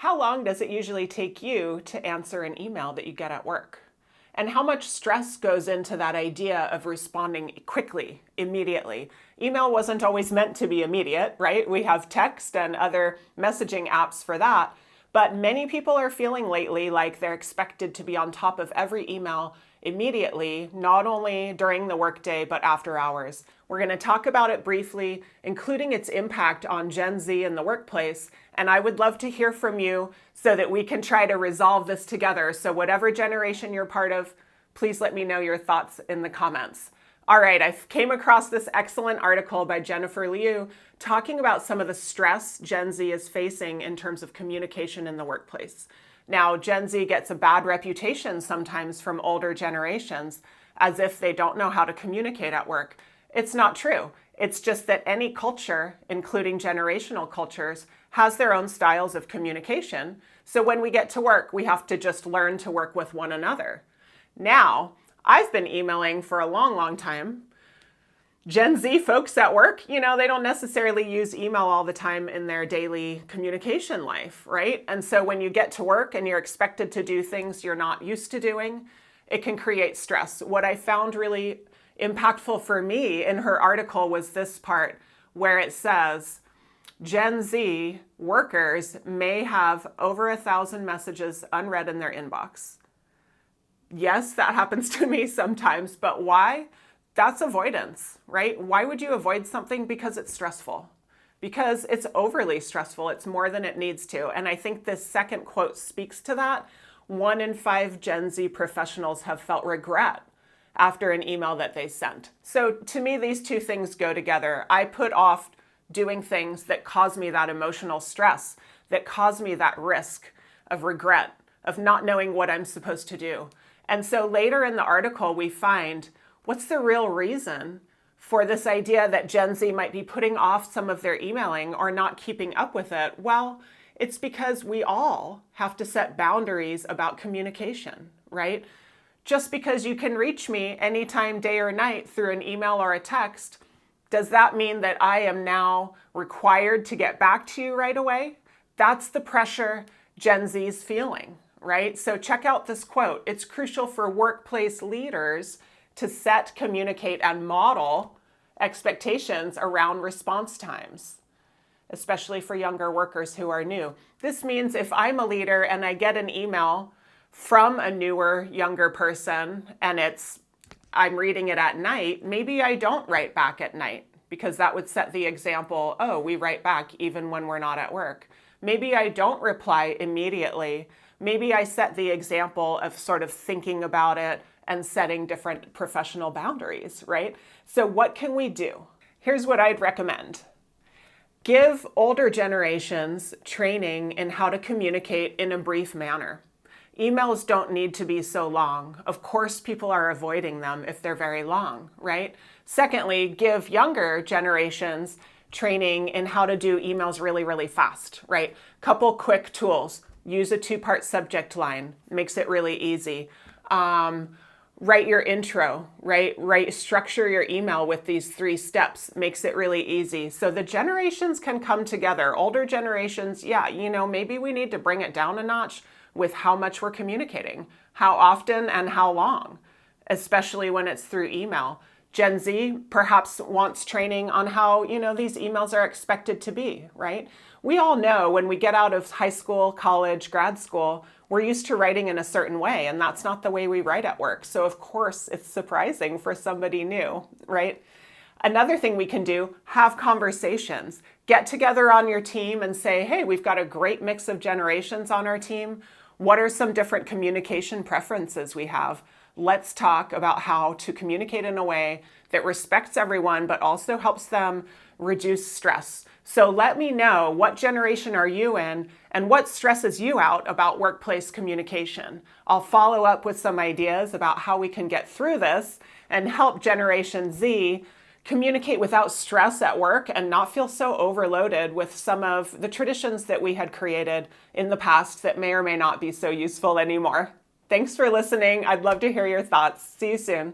How long does it usually take you to answer an email that you get at work? And how much stress goes into that idea of responding quickly, immediately? Email wasn't always meant to be immediate, right? We have text and other messaging apps for that. But many people are feeling lately like they're expected to be on top of every email immediately, not only during the workday, but after hours. We're going to talk about it briefly, including its impact on Gen Z in the workplace. And I would love to hear from you so that we can try to resolve this together. So whatever generation you're part of, please let me know your thoughts in the comments. All right, I came across this excellent article by Jennifer Liu talking about some of the stress Gen Z is facing in terms of communication in the workplace. Now, Gen Z gets a bad reputation sometimes from older generations as if they don't know how to communicate at work. It's not true. It's just that any culture, including generational cultures, has their own styles of communication. So when we get to work, we have to just learn to work with one another. Now, I've been emailing for a long, long time. Gen Z folks at work, they don't necessarily use email all the time in their daily communication life, right? And so when you get to work and you're expected to do things you're not used to doing, it can create stress. What I found really impactful for me in her article was this part where it says, Gen Z workers may have over 1,000 messages unread in their inbox. Yes, that happens to me sometimes, but why? That's avoidance, right? Why would you avoid something? Because it's stressful. Because it's overly stressful. It's more than it needs to. And I think this second quote speaks to that. 1 in 5 Gen Z professionals have felt regret after an email that they sent. So to me, these two things go together. I put off doing things that cause me that emotional stress, that cause me that risk of regret, of not knowing what I'm supposed to do. And so later in the article, we find what's the real reason for this idea that Gen Z might be putting off some of their emailing or not keeping up with it? Well, it's because we all have to set boundaries about communication, right? Just because you can reach me anytime, day or night through an email or a text, does that mean that I am now required to get back to you right away? That's the pressure Gen Z's feeling, right? So check out this quote. It's crucial for workplace leaders to set, communicate, and model expectations around response times, especially for younger workers who are new. This means if I'm a leader and I get an email from a newer, younger person and I'm reading it at night, maybe I don't write back at night because that would set the example, oh, we write back even when we're not at work. Maybe I don't reply immediately. Maybe I set the example of sort of thinking about it and setting different professional boundaries, right? So what can we do? Here's what I'd recommend. Give older generations training in how to communicate in a brief manner. Emails don't need to be so long. Of course, people are avoiding them if they're very long, right? Secondly, give younger generations training in how to do emails really, really fast, right? Couple quick tools. Use a 2-part subject line. Makes it really easy. Write your intro, right? Structure your email with these 3 steps. Makes it really easy. So the generations can come together. Older generations, maybe we need to bring it down a notch with how much we're communicating, how often and how long, especially when it's through email. Gen Z perhaps wants training on how, these emails are expected to be, right? We all know when we get out of high school, college, grad school, we're used to writing in a certain way, and that's not the way we write at work. So of course, it's surprising for somebody new, right? Another thing we can do, have conversations. Get together on your team and say, hey, we've got a great mix of generations on our team. What are some different communication preferences we have? Let's talk about how to communicate in a way that respects everyone, but also helps them reduce stress. So let me know, what generation are you in and what stresses you out about workplace communication? I'll follow up with some ideas about how we can get through this and help Generation Z communicate without stress at work and not feel so overloaded with some of the traditions that we had created in the past that may or may not be so useful anymore. Thanks for listening. I'd love to hear your thoughts. See you soon.